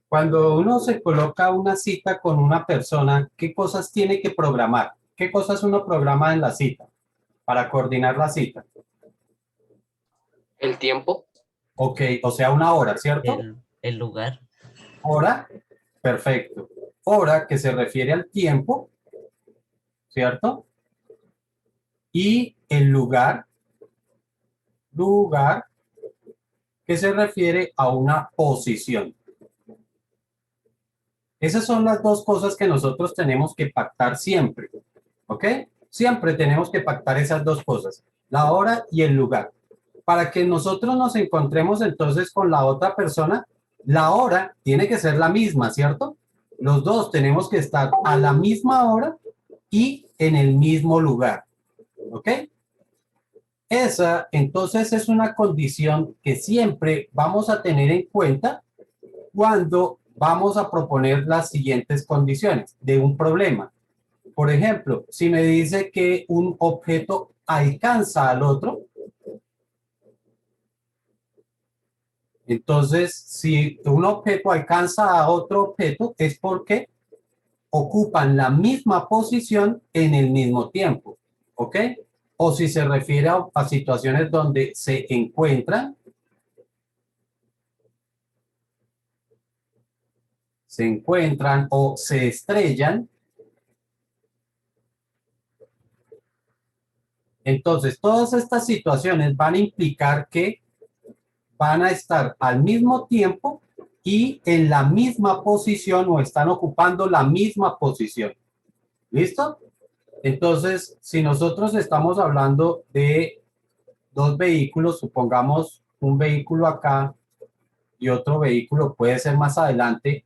Cuando uno se coloca una cita con una persona, ¿qué cosas tiene que programar? ¿Qué cosas uno programa en la cita para coordinar la cita? El tiempo, Ok, o sea, una hora, ¿cierto? el lugar, Hora, perfecto. Hora que se refiere al tiempo, ¿cierto? Y el lugar que se refiere a una posición. Esas son las dos cosas que nosotros tenemos que pactar siempre, ¿ok? Siempre tenemos que pactar esas dos cosas, la hora y el lugar. Para que nosotros nos encontremos entonces con la otra persona, la hora tiene que ser la misma, ¿cierto? Los dos tenemos que estar a la misma hora y en el mismo lugar, ¿ok? Esa entonces es una condición que siempre vamos a tener en cuenta cuando vamos a proponer las siguientes condiciones de un problema. Por ejemplo, si me dice que un objeto alcanza al otro, entonces si un objeto alcanza a otro objeto es porque ocupan la misma posición en el mismo tiempo, ¿ok? O si se refiere a situaciones donde se encuentran o se estrellan. Entonces, todas estas situaciones van a implicar que van a estar al mismo tiempo y en la misma posición o están ocupando la misma posición. ¿Listo? Entonces, si nosotros estamos hablando de dos vehículos, supongamos un vehículo acá y otro vehículo puede ser más adelante,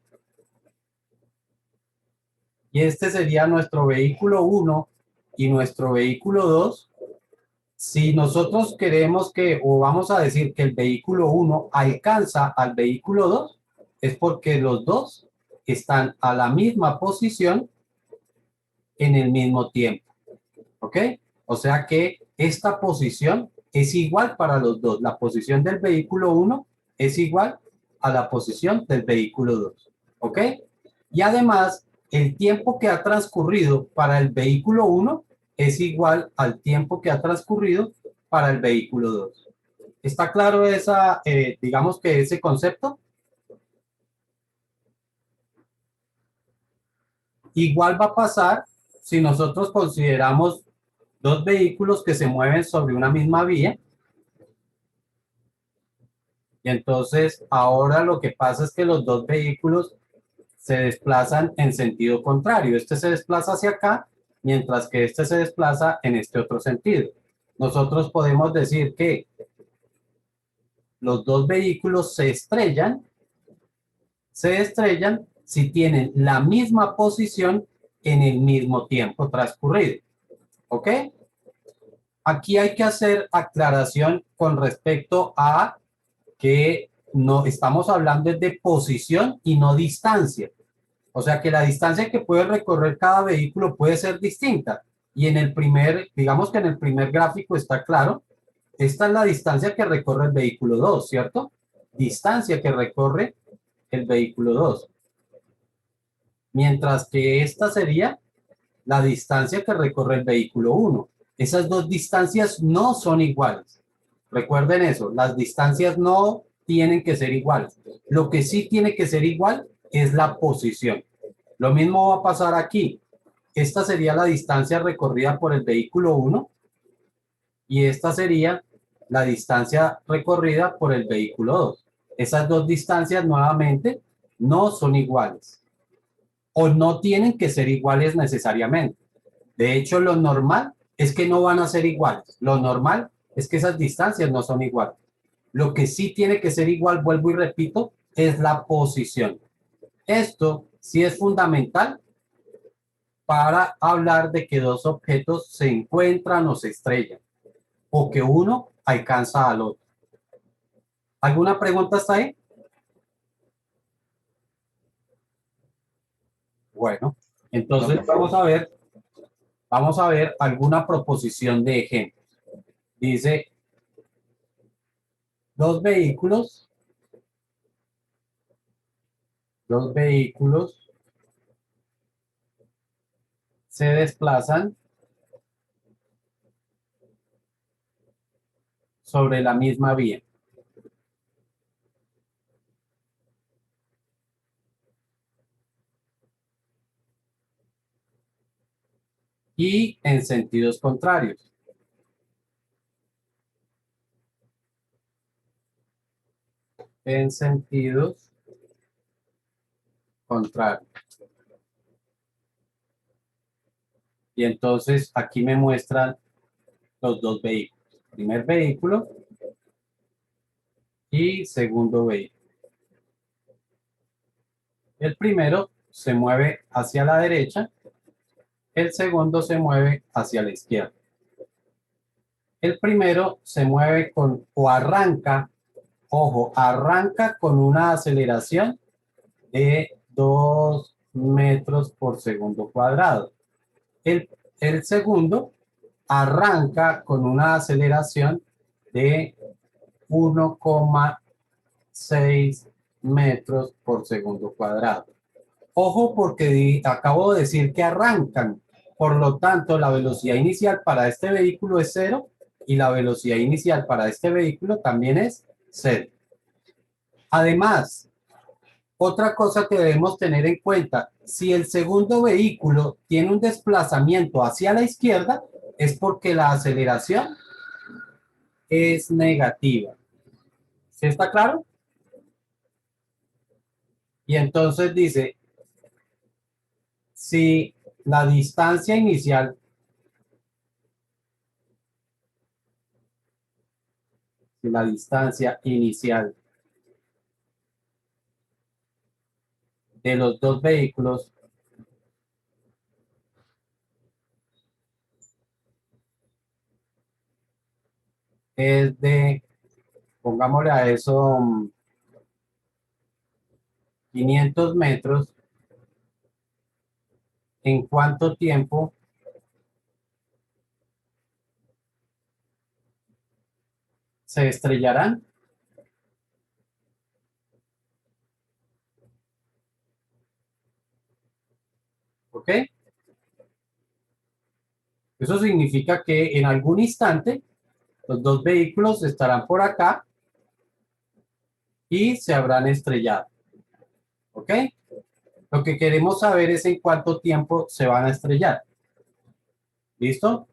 y este sería nuestro vehículo uno y nuestro vehículo 2. Si nosotros queremos que, o vamos a decir que el vehículo uno alcanza al vehículo 2, es porque los dos están a la misma posición en el mismo tiempo. ¿Ok? O sea que esta posición es igual para los dos. La posición del vehículo uno es igual a la posición del vehículo 2. ¿Ok? Y además, el tiempo que ha transcurrido para el vehículo uno es igual al tiempo que ha transcurrido para el vehículo 2. ¿Está claro digamos que ese concepto? Igual va a pasar si nosotros consideramos dos vehículos que se mueven sobre una misma vía. Y entonces ahora lo que pasa es que los dos vehículos se desplazan en sentido contrario. Este se desplaza hacia acá, mientras que este se desplaza en este otro sentido. Nosotros podemos decir que los dos vehículos se estrellan si tienen la misma posición en el mismo tiempo transcurrido. ¿Ok? Aquí hay que hacer aclaración con respecto a que no estamos hablando de posición y no distancia. O sea que la distancia que puede recorrer cada vehículo puede ser distinta. Y digamos que en el primer gráfico está claro, esta es la distancia que recorre el vehículo 2, ¿cierto? Distancia que recorre el vehículo 2. Mientras que esta sería la distancia que recorre el vehículo 1. Esas dos distancias no son iguales. Recuerden eso, las distancias no tienen que ser iguales. Lo que sí tiene que ser igual es la posición. Lo mismo va a pasar aquí. Esta sería la distancia recorrida por el vehículo 1 y esta sería la distancia recorrida por el vehículo 2. Esas dos distancias nuevamente no son iguales o no tienen que ser iguales necesariamente. De hecho, lo normal es que no van a ser iguales. Lo normal es que esas distancias no son iguales. Lo que sí tiene que ser igual, vuelvo y repito, es la posición. Esto sí es fundamental para hablar de que dos objetos se encuentran o se estrellan, o que uno alcanza al otro. ¿Alguna pregunta hasta ahí? Bueno, no. entonces vamos a ver alguna proposición de ejemplo. Dice, dos vehículos los vehículos se desplazan sobre la misma vía. Y en sentidos contrarios. En sentidos contrarios. Y entonces aquí me muestran los dos vehículos. Primer vehículo y segundo vehículo. El primero se mueve hacia la derecha, el segundo se mueve hacia la izquierda. El primero se mueve con o arranca, ojo, arranca con una aceleración de 2 metros por segundo cuadrado. El segundo arranca con una aceleración de 1,6 metros por segundo cuadrado. Ojo porque acabo de decir que arrancan, por lo tanto la velocidad inicial para este vehículo es 0 y la velocidad inicial para este vehículo también es 0. Además, otra cosa que debemos tener en cuenta, si el segundo vehículo tiene un desplazamiento hacia la izquierda, es porque la aceleración es negativa. ¿Sí está claro? Y entonces dice, si la distancia inicial, de los dos vehículos es de, pongámosle a eso, 500 metros, ¿en cuánto tiempo se estrellarán? ¿Ok? Eso significa que en algún instante los dos vehículos estarán por acá y se habrán estrellado. ¿Ok? Lo que queremos saber es en cuánto tiempo se van a estrellar. ¿Listo?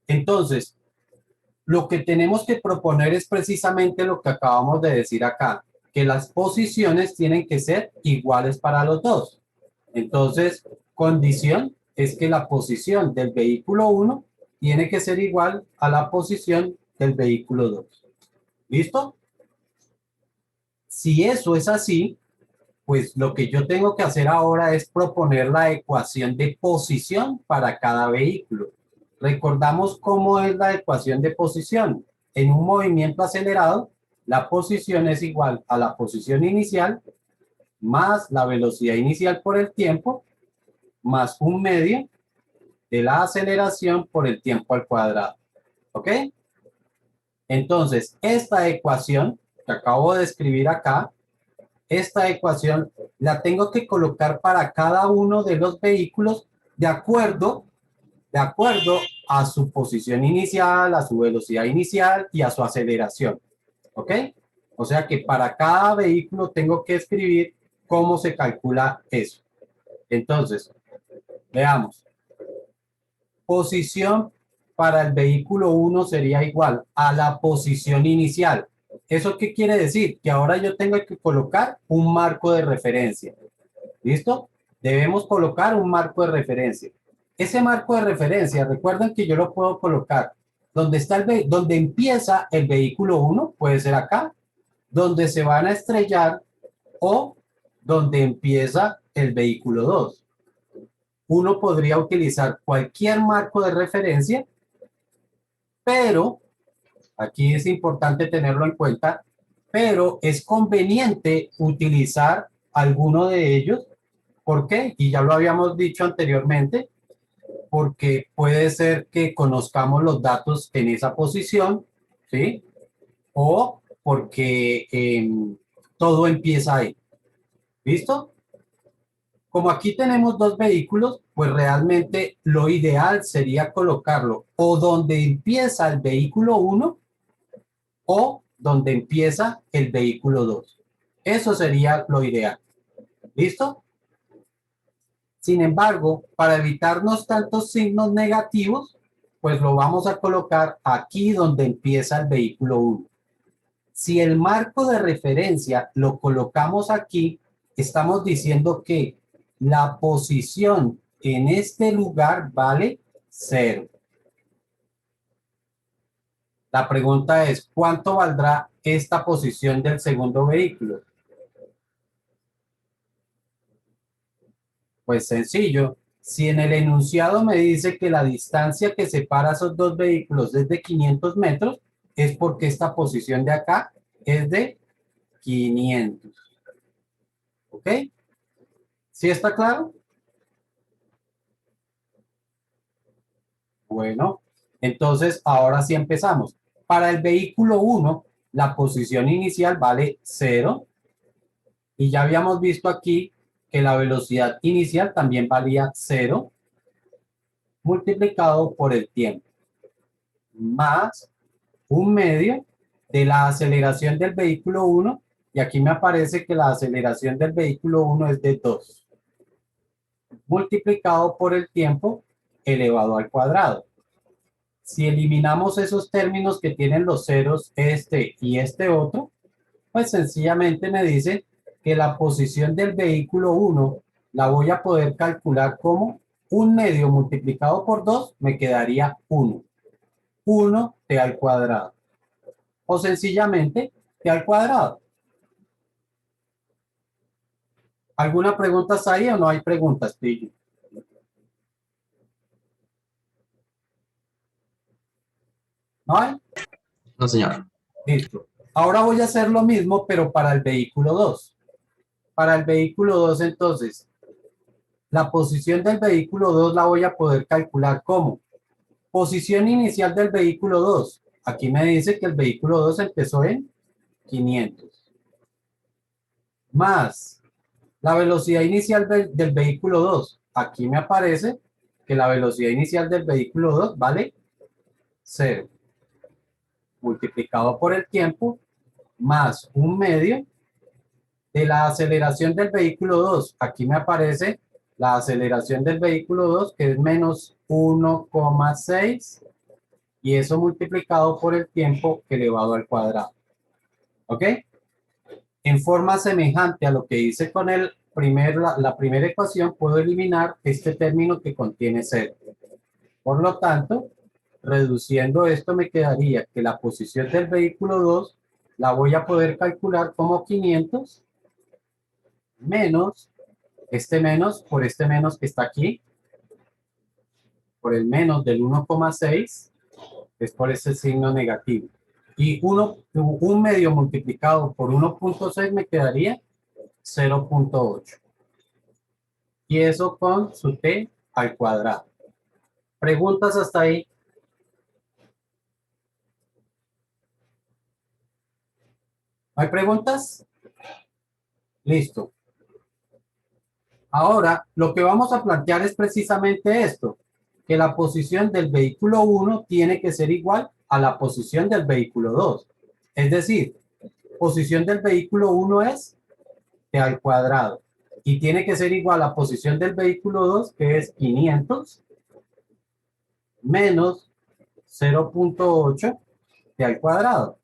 Entonces, lo que tenemos que proponer es precisamente lo que acabamos de decir acá, que las posiciones tienen que ser iguales para los dos. Entonces, condición es que la posición del vehículo 1 tiene que ser igual a la posición del vehículo 2. ¿Listo? Si eso es así, pues lo que yo tengo que hacer ahora es proponer la ecuación de posición para cada vehículo. Recordamos cómo es la ecuación de posición. En un movimiento acelerado, la posición es igual a la posición inicial más la velocidad inicial por el tiempo más un medio de la aceleración por el tiempo al cuadrado. ¿Ok? Entonces, esta ecuación que acabo de escribir acá, esta ecuación la tengo que colocar para cada uno de los vehículos de acuerdo a su posición inicial, a su velocidad inicial y a su aceleración. ¿Ok? O sea que para cada vehículo tengo que escribir cómo se calcula eso. Entonces, veamos. Posición para el vehículo 1 sería igual a la posición inicial. ¿Eso qué quiere decir? Que ahora yo tengo que colocar un marco de referencia. ¿Listo? Debemos colocar un marco de referencia. Ese marco de referencia, recuerden que yo lo puedo colocar donde está donde empieza el vehículo 1, puede ser acá, donde se van a estrellar o donde empieza el vehículo 2. Uno podría utilizar cualquier marco de referencia, pero aquí es importante tenerlo en cuenta, pero es conveniente utilizar alguno de ellos. ¿Por qué? Y ya lo habíamos dicho anteriormente, porque puede ser que conozcamos los datos en esa posición, ¿sí? O porque todo empieza ahí. ¿Listo? Como aquí tenemos dos vehículos, pues realmente lo ideal sería colocarlo o donde empieza el vehículo 1 o donde empieza el vehículo 2. Eso sería lo ideal. ¿Listo? Sin embargo, para evitarnos tantos signos negativos, pues lo vamos a colocar aquí donde empieza el vehículo 1. Si el marco de referencia lo colocamos aquí, estamos diciendo que la posición en este lugar vale 0. La pregunta es, ¿cuánto valdrá esta posición del segundo vehículo? Pues sencillo. Si en el enunciado me dice que la distancia que separa esos dos vehículos es de 500 metros, es porque esta posición de acá es de 500. ¿Ok? ¿Sí está claro? Bueno, entonces ahora sí empezamos. Para el vehículo 1, la posición inicial vale 0. Y ya habíamos visto aquí que la velocidad inicial también valía 0 multiplicado por el tiempo, más un medio de la aceleración del vehículo 1, y aquí me aparece que la aceleración del vehículo 1 es de 2, multiplicado por el tiempo elevado al cuadrado. Si eliminamos esos términos que tienen los ceros, este y este otro, pues sencillamente me dice que la posición del vehículo 1 la voy a poder calcular como un medio multiplicado por 2, me quedaría 1. 1t al cuadrado. O sencillamente t al cuadrado. ¿Alguna pregunta está ahí o no hay preguntas, Pillo? ¿No hay? No, señor. Listo. Ahora voy a hacer lo mismo, pero para el vehículo 2. Para el vehículo 2, entonces, la posición del vehículo 2 la voy a poder calcular como posición inicial del vehículo 2. Aquí me dice que el vehículo 2 empezó en 500. Más la velocidad inicial del vehículo 2. Aquí me aparece que la velocidad inicial del vehículo 2 vale 0. Multiplicado por el tiempo, más un medio de la aceleración del vehículo 2. Aquí me aparece la aceleración del vehículo 2, que es menos 1,6, y eso multiplicado por el tiempo elevado al cuadrado. ¿Ok? En forma semejante a lo que hice con la primera ecuación, puedo eliminar este término que contiene 0. Por lo tanto, reduciendo esto me quedaría que la posición del vehículo 2 la voy a poder calcular como 500 menos menos por este menos que está aquí, por el menos del 1,6, es por ese signo negativo. Y un medio multiplicado por 1,6 me quedaría 0,8. Y eso con su t al cuadrado. ¿Preguntas hasta ahí? ¿No hay preguntas? Listo. Ahora, lo que vamos a plantear es precisamente esto, que la posición del vehículo 1 tiene que ser igual a la posición del vehículo 2. Es decir, posición del vehículo 1 es t al cuadrado y tiene que ser igual a posición del vehículo 2, que es 500 menos 0,8 t al cuadrado.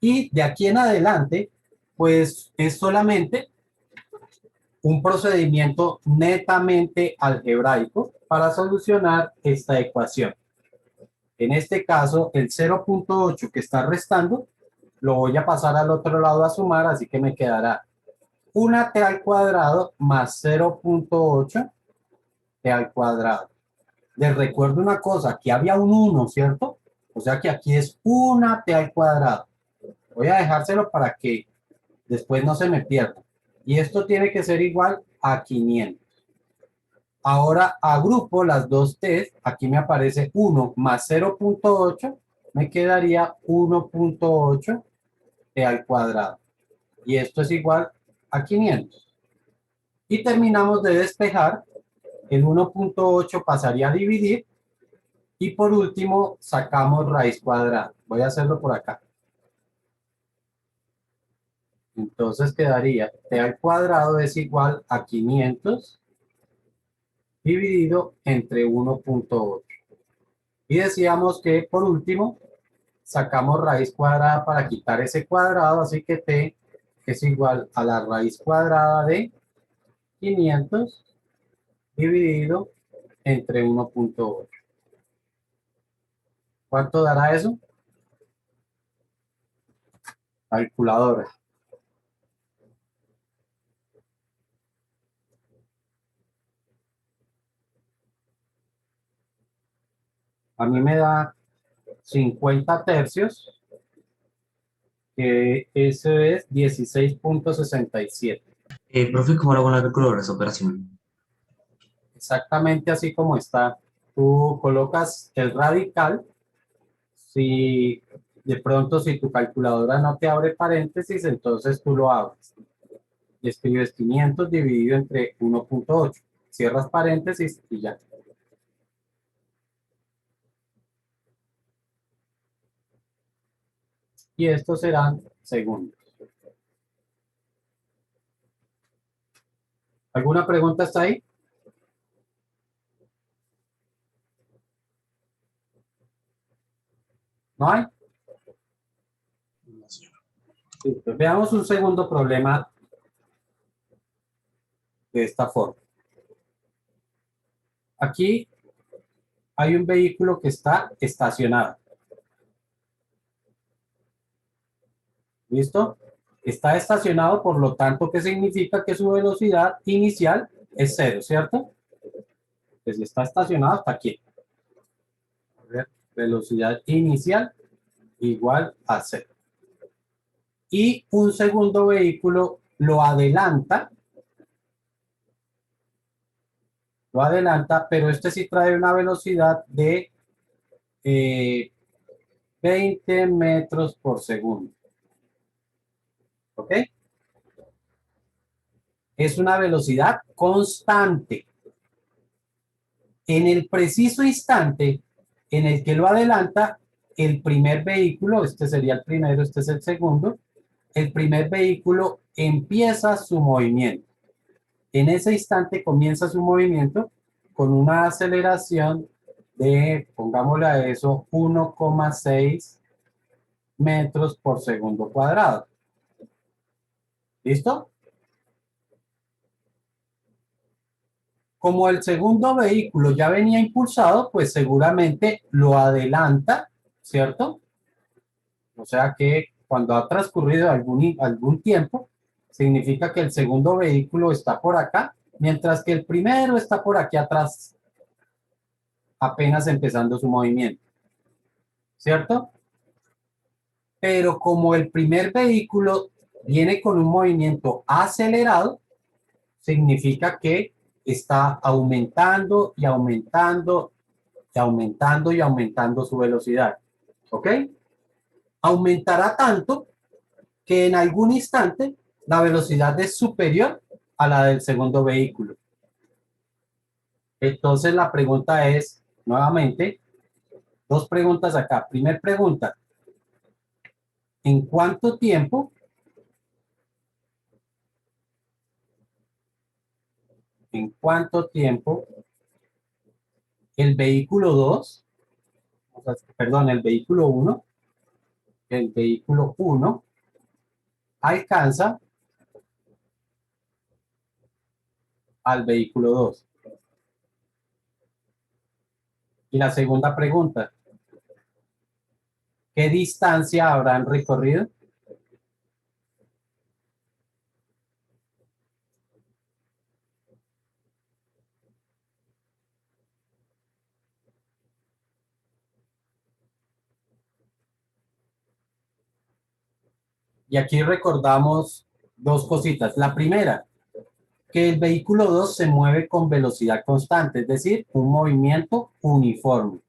Y de aquí en adelante, pues es solamente un procedimiento netamente algebraico para solucionar esta ecuación. En este caso, el 0,8 que está restando, lo voy a pasar al otro lado a sumar, así que me quedará una t al cuadrado más 0,8 t al cuadrado. Les recuerdo una cosa, aquí había un 1, ¿cierto? O sea que aquí es una t al cuadrado. Voy a dejárselo para que después no se me pierda. Y esto tiene que ser igual a 500. Ahora agrupo las dos t's. Aquí me aparece 1 más 0,8. Me quedaría 1,8 t al cuadrado. y esto es igual a 500. Y terminamos de despejar, el 1.8 pasaría a dividir, y por último sacamos raíz cuadrada. Voy a hacerlo por acá. Entonces quedaría t al cuadrado es igual a 500 dividido entre 1.8. Y decíamos que por último sacamos raíz cuadrada para quitar ese cuadrado, así que t es igual a la raíz cuadrada de 500 dividido entre 1.8. ¿Cuánto dará eso? Calculadora. A mí me da 50 tercios, que eso es 16.67. Profe, ¿cómo hago con la calculadora esa operación? Exactamente así como está. Tú colocas el radical. Si de pronto, si tu calculadora no te abre paréntesis, entonces tú lo abres y escribes 500 dividido entre 1.8. Cierras paréntesis y ya. Y estos serán segundos. ¿Alguna pregunta hasta ahí? ¿No hay? Sí, pues veamos un segundo problema de esta forma. Aquí hay un vehículo que está estacionado. ¿Listo? Está estacionado, por lo tanto, ¿qué significa? Que su velocidad inicial es cero, ¿cierto? Pues si está estacionado hasta aquí. A ver, velocidad inicial igual a cero. Y un segundo vehículo lo adelanta, pero este sí trae una velocidad de 20 metros por segundo. ¿Ok? Es una velocidad constante. En el preciso instante en el que lo adelanta, el primer vehículo, este sería el primero, este es el segundo, el primer vehículo empieza su movimiento. En ese instante comienza su movimiento con una aceleración de, pongámosle a eso, 1,6 metros por segundo cuadrado. ¿Listo? Como el segundo vehículo ya venía impulsado, pues seguramente lo adelanta, ¿cierto? O sea que cuando ha transcurrido algún tiempo, significa que el segundo vehículo está por acá, mientras que el primero está por aquí atrás, apenas empezando su movimiento, ¿cierto? Pero como el primer vehículo viene con un movimiento acelerado, significa que está aumentando y aumentando y aumentando y aumentando su velocidad. ¿Ok? Aumentará tanto que en algún instante la velocidad es superior a la del segundo vehículo. Entonces la pregunta es, nuevamente, dos preguntas acá. Primer pregunta, ¿en cuánto tiempo, el vehículo 2, perdón, el vehículo 1 alcanza al vehículo 2? Y la segunda pregunta, ¿qué distancia habrán recorrido? Y aquí recordamos dos cositas. La primera, que el vehículo 2 se mueve con velocidad constante, es decir, un movimiento uniforme,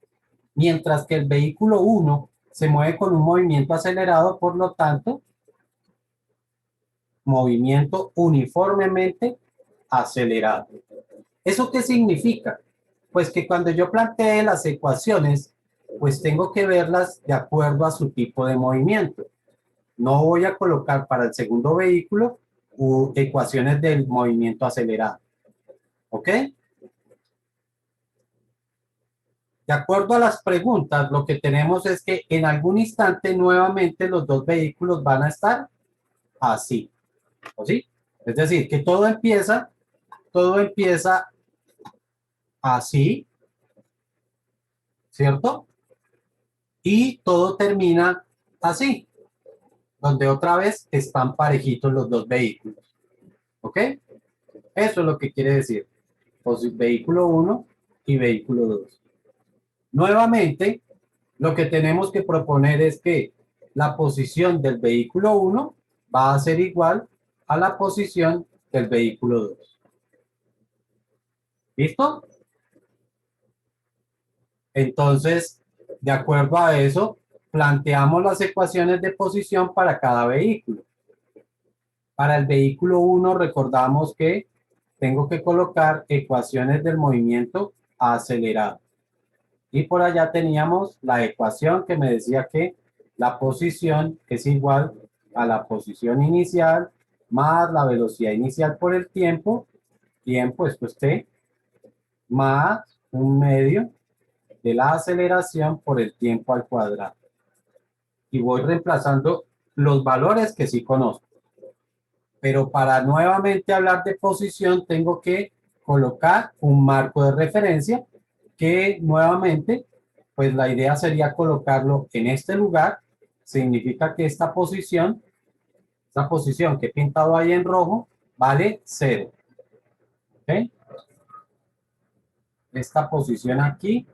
mientras que el vehículo 1 se mueve con un movimiento acelerado, por lo tanto, movimiento uniformemente acelerado. ¿Eso qué significa? Pues que cuando yo plantee las ecuaciones, pues tengo que verlas de acuerdo a su tipo de movimiento. No voy a colocar para el segundo vehículo ecuaciones del movimiento acelerado. ¿Ok? De acuerdo a las preguntas, lo que tenemos es que en algún instante nuevamente los dos vehículos van a estar así. ¿O sí? Es decir, que todo empieza así, ¿cierto? Y todo termina así, donde otra vez están parejitos los dos vehículos. ¿Ok? Eso es lo que quiere decir. Pues vehículo 1 y vehículo 2. Nuevamente, lo que tenemos que proponer es que la posición del vehículo 1 va a ser igual a la posición del vehículo 2. ¿Listo? Entonces, de acuerdo a eso, planteamos las ecuaciones de posición para cada vehículo. Para el vehículo 1 recordamos que tengo que colocar ecuaciones del movimiento acelerado. Y por allá teníamos la ecuación que me decía que la posición es igual a la posición inicial más la velocidad inicial por el tiempo expuesto T, más un medio de la aceleración por el tiempo al cuadrado. Y voy reemplazando los valores que sí conozco. Pero para nuevamente hablar de posición tengo que colocar un marco de referencia que nuevamente, pues la idea sería colocarlo en este lugar. Significa que esta posición que he pintado ahí en rojo, vale 0. ¿Ok? Esta posición aquí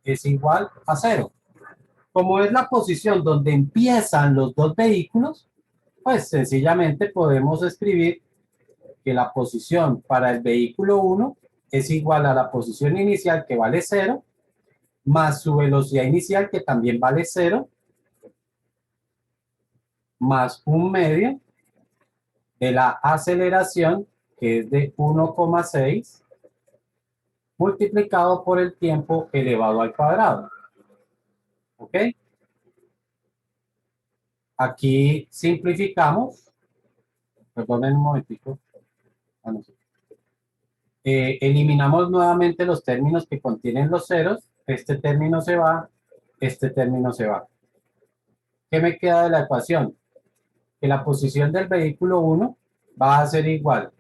es igual a 0. Como es la posición donde empiezan los dos vehículos, pues sencillamente podemos escribir que la posición para el vehículo 1 es igual a la posición inicial que vale 0, más su velocidad inicial que también vale 0, más un medio de la aceleración que es de 1,6 multiplicado por el tiempo elevado al cuadrado. ¿Ok? Aquí simplificamos. Perdonen un momentico. Eliminamos nuevamente los términos que contienen los ceros. Este término se va, este término se va. ¿Qué me queda de la ecuación? Que la posición del vehículo 1 va a ser igual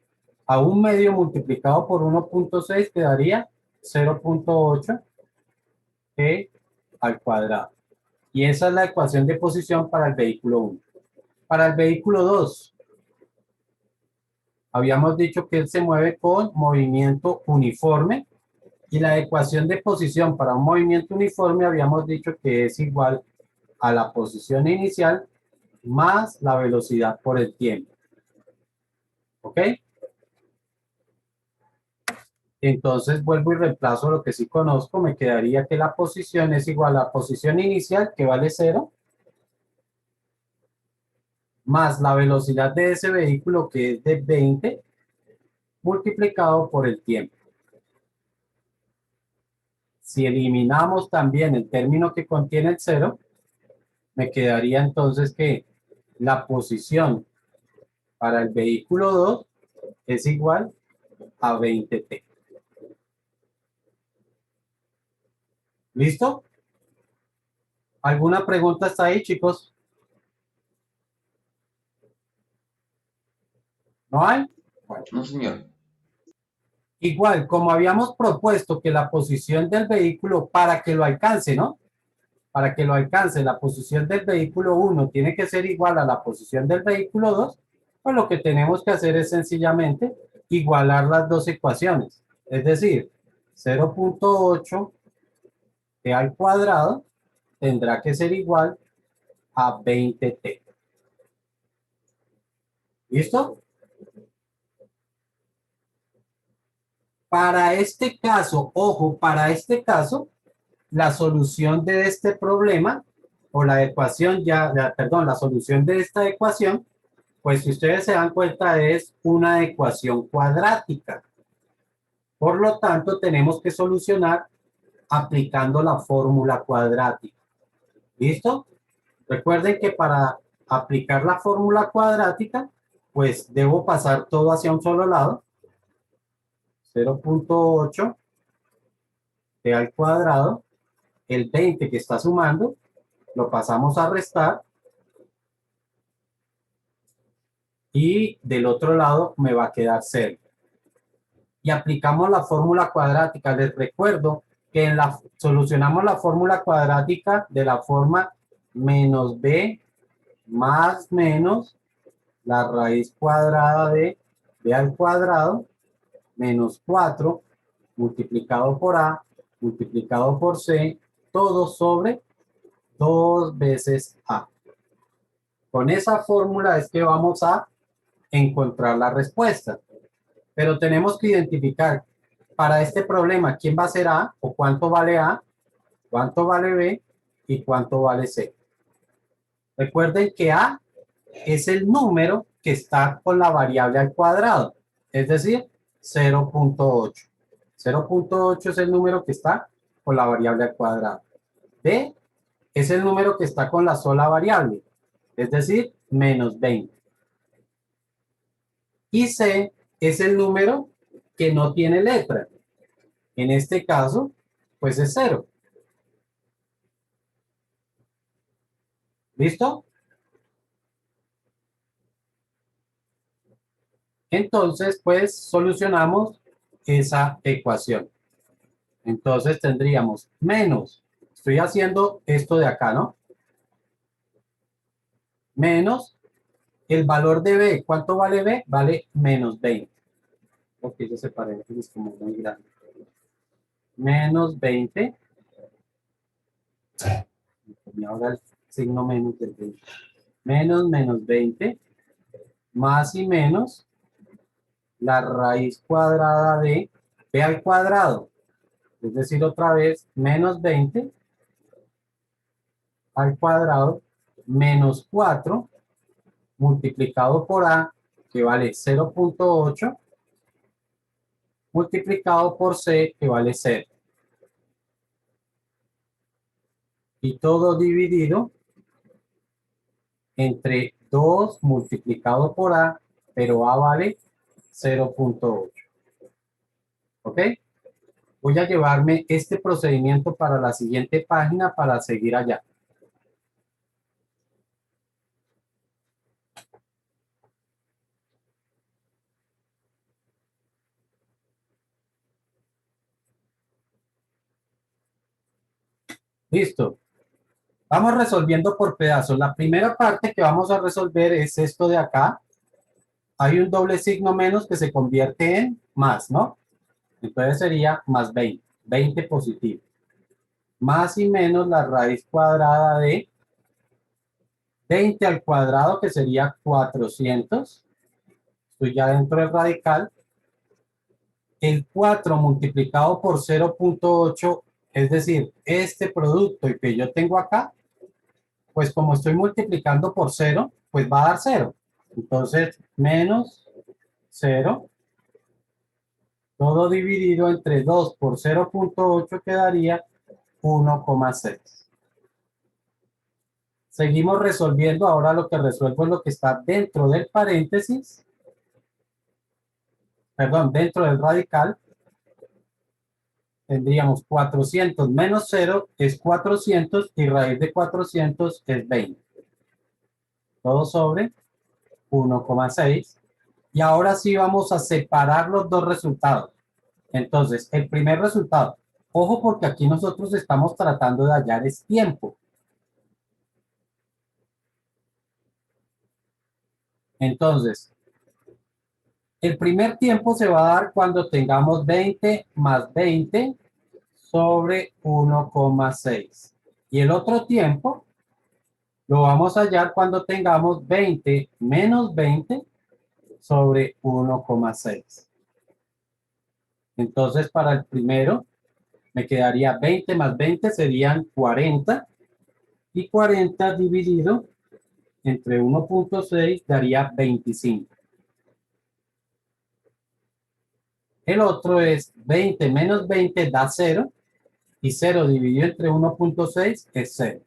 a un medio multiplicado por 1,6 que daría 0,8 G al cuadrado. Y esa es la ecuación de posición para el vehículo 1. Para el vehículo 2, habíamos dicho que él se mueve con movimiento uniforme y la ecuación de posición para un movimiento uniforme habíamos dicho que es igual a la posición inicial más la velocidad por el tiempo. ¿Ok? Entonces vuelvo y reemplazo lo que sí conozco. Me quedaría que la posición es igual a la posición inicial, que vale 0, más la velocidad de ese vehículo, que es de 20, multiplicado por el tiempo. Si eliminamos también el término que contiene el 0, me quedaría entonces que la posición para el vehículo 2 es igual a 20t. ¿Listo? ¿Alguna pregunta hasta ahí, chicos? ¿No hay? Bueno. No, señor. Igual, como habíamos propuesto que la posición del vehículo para que lo alcance, ¿no? Para que lo alcance, la posición del vehículo 1 tiene que ser igual a la posición del vehículo 2, pues lo que tenemos que hacer es sencillamente igualar las dos ecuaciones. Es decir, 0,8 t al cuadrado tendrá que ser igual a 20t. ¿Listo? Para este caso, ojo, para este caso, la solución de este problema, o la ecuación la solución de esta ecuación, Pues si ustedes se dan cuenta es una ecuación cuadrática. Por lo tanto, tenemos que solucionar aplicando la fórmula cuadrática. ¿Listo? Recuerden que para aplicar la fórmula cuadrática, pues debo pasar todo hacia un solo lado. 0.8 t al cuadrado, el 20 que está sumando, lo pasamos a restar y del otro lado me va a quedar 0. Y aplicamos la fórmula cuadrática. Les recuerdo que solucionamos la fórmula cuadrática de la forma menos b más menos la raíz cuadrada de b al cuadrado menos 4 multiplicado por a multiplicado por c, todo sobre 2 veces a. Con esa fórmula es que vamos a encontrar la respuesta. Pero tenemos que identificar para este problema quién va a ser a o cuánto vale a, cuánto vale b y cuánto vale c. Recuerden que a es el número que está con la variable al cuadrado, es decir, 0.8. 0.8 es el número que está con la variable al cuadrado. B es el número que está con la sola variable, es decir, menos 20. Y C es el número que no tiene letra. En este caso, pues es 0. ¿Listo? Entonces, pues solucionamos esa ecuación. Entonces tendríamos menos, estoy haciendo esto de acá, ¿no? Menos el valor de b. ¿Cuánto vale b? Vale menos 20. Ok, yo separé, es como muy grande. Menos 20. Y ahora el signo menos del 20. Menos 20. Más y menos la raíz cuadrada de b al cuadrado. Es decir, otra vez, menos 20 al cuadrado menos 4 multiplicado por a, que vale 0.8, multiplicado por c, que vale 0. Y todo dividido entre 2 multiplicado por a, pero a vale 0.8. ¿Ok? Voy a llevarme este procedimiento para la siguiente página para seguir allá. Listo. Vamos resolviendo por pedazos. La primera parte que vamos a resolver es esto de acá. Hay un doble signo menos que se convierte en más, ¿no? Entonces sería más 20. 20 positivo. Más y menos la raíz cuadrada de 20 al cuadrado, que sería 400. Estoy ya dentro del radical. El 4 multiplicado por 0.8, es decir, este producto que yo tengo acá, pues como estoy multiplicando por 0, pues va a dar 0. Entonces, menos 0, todo dividido entre 2 por 0.8 quedaría 1,6. Seguimos resolviendo. Ahora lo que resuelvo es lo que está dentro del paréntesis, perdón, dentro del radical. Tendríamos 400 menos 0 es 400 y raíz de 400 es 20. Todo sobre 1,6. Y ahora sí vamos a separar los dos resultados. Entonces, el primer resultado, ojo porque aquí nosotros estamos tratando de hallar es tiempo. Entonces, el primer tiempo se va a dar cuando tengamos 20 más 20 sobre 1,6. Y el otro tiempo lo vamos a hallar cuando tengamos 20 menos 20 sobre 1,6. Entonces, para el primero, me quedaría 20 más 20 serían 40. Y 40 dividido entre 1.6 daría 25. El otro es 20 menos 20 da 0 y 0 dividido entre 1.6 es 0.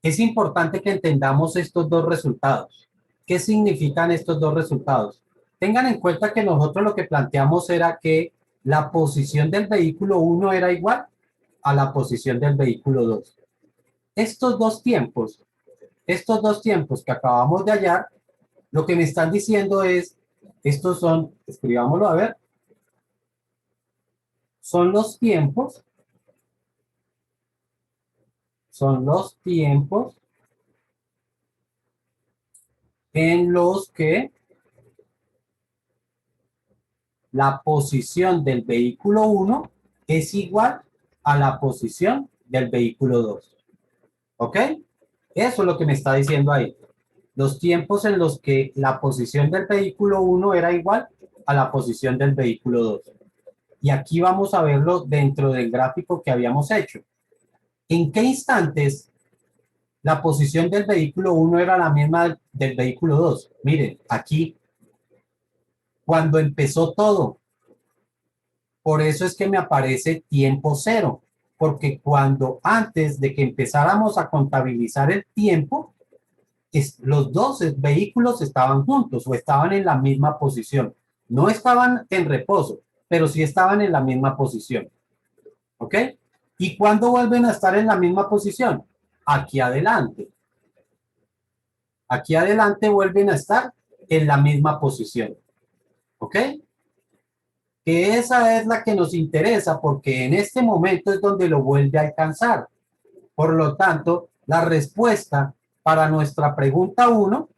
Es importante que entendamos estos dos resultados. ¿Qué significan estos dos resultados? Tengan en cuenta que nosotros lo que planteamos era que la posición del vehículo 1 era igual a la posición del vehículo 2. Estos dos tiempos que acabamos de hallar, lo que me están diciendo es, estos son, escribámoslo a ver, son los tiempos en los que la posición del vehículo 1 es igual a la posición del vehículo 2. ¿Ok? Eso es lo que me está diciendo ahí. Los tiempos en los que la posición del vehículo 1 era igual a la posición del vehículo 2. Y aquí vamos a verlo dentro del gráfico que habíamos hecho. ¿En qué instantes la posición del vehículo 1 era la misma del vehículo 2? Miren, aquí, cuando empezó todo, por eso es que me aparece tiempo cero, porque cuando antes de que empezáramos a contabilizar el tiempo, los dos vehículos estaban juntos o estaban en la misma posición. No estaban en reposo, pero sí estaban en la misma posición. ¿Ok? ¿Y cuándo vuelven a estar en la misma posición? Aquí adelante. Aquí adelante vuelven a estar en la misma posición. ¿Ok? Que esa es la que nos interesa porque en este momento es donde lo vuelve a alcanzar. Por lo tanto, la respuesta para nuestra pregunta 1,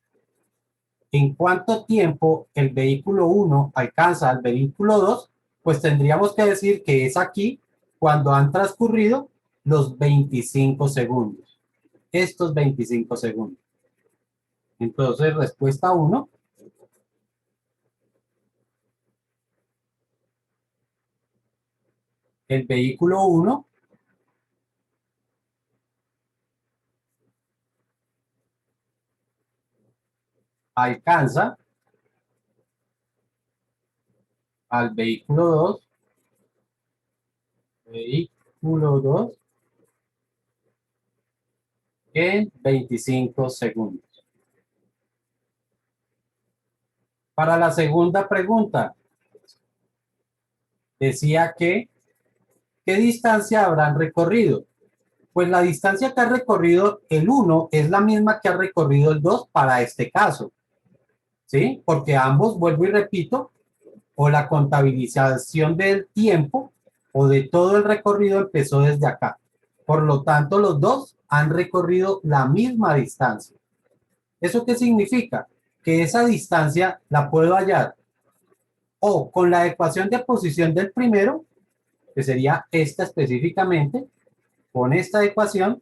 ¿en cuánto tiempo el vehículo 1 alcanza al vehículo 2? Pues tendríamos que decir que es aquí cuando han transcurrido los 25 segundos. Estos 25 segundos. Entonces, respuesta 1, el vehículo 1 alcanza al vehículo 2 en 25 segundos. Para la segunda pregunta, decía que, ¿qué distancia habrán recorrido? Pues la distancia que ha recorrido el 1 es la misma que ha recorrido el 2 para este caso, ¿sí? Porque ambos, vuelvo y repito, o la contabilización del tiempo o de todo el recorrido empezó desde acá. Por lo tanto, los dos han recorrido la misma distancia. ¿Eso qué significa? Que esa distancia la puedo hallar o con la ecuación de posición del primero, que sería esta específicamente, con esta ecuación,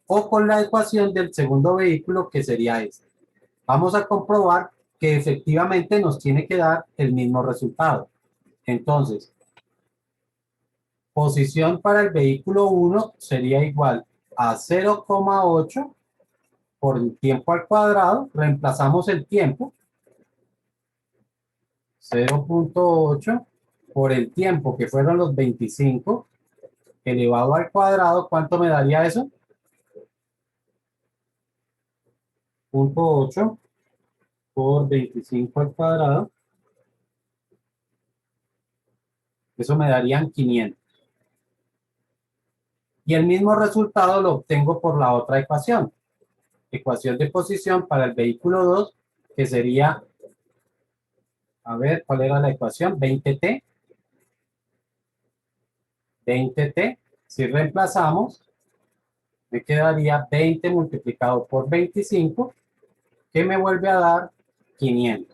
o con la ecuación del segundo vehículo, que sería esta. Vamos a comprobar que efectivamente nos tiene que dar el mismo resultado. Entonces, posición para el vehículo 1 sería igual a 0,8 por el tiempo al cuadrado. Reemplazamos el tiempo, 0,8 por el tiempo, que fueron los 25, elevado al cuadrado. ¿Cuánto me daría eso? 0,8 por 25 al cuadrado. Eso me darían 500. Y el mismo resultado lo obtengo por la otra ecuación. Ecuación de posición para el vehículo 2, que sería, a ver, ¿cuál era la ecuación? 20t. 20t. Si reemplazamos, me quedaría 20 multiplicado por 25, que me vuelve a dar 500.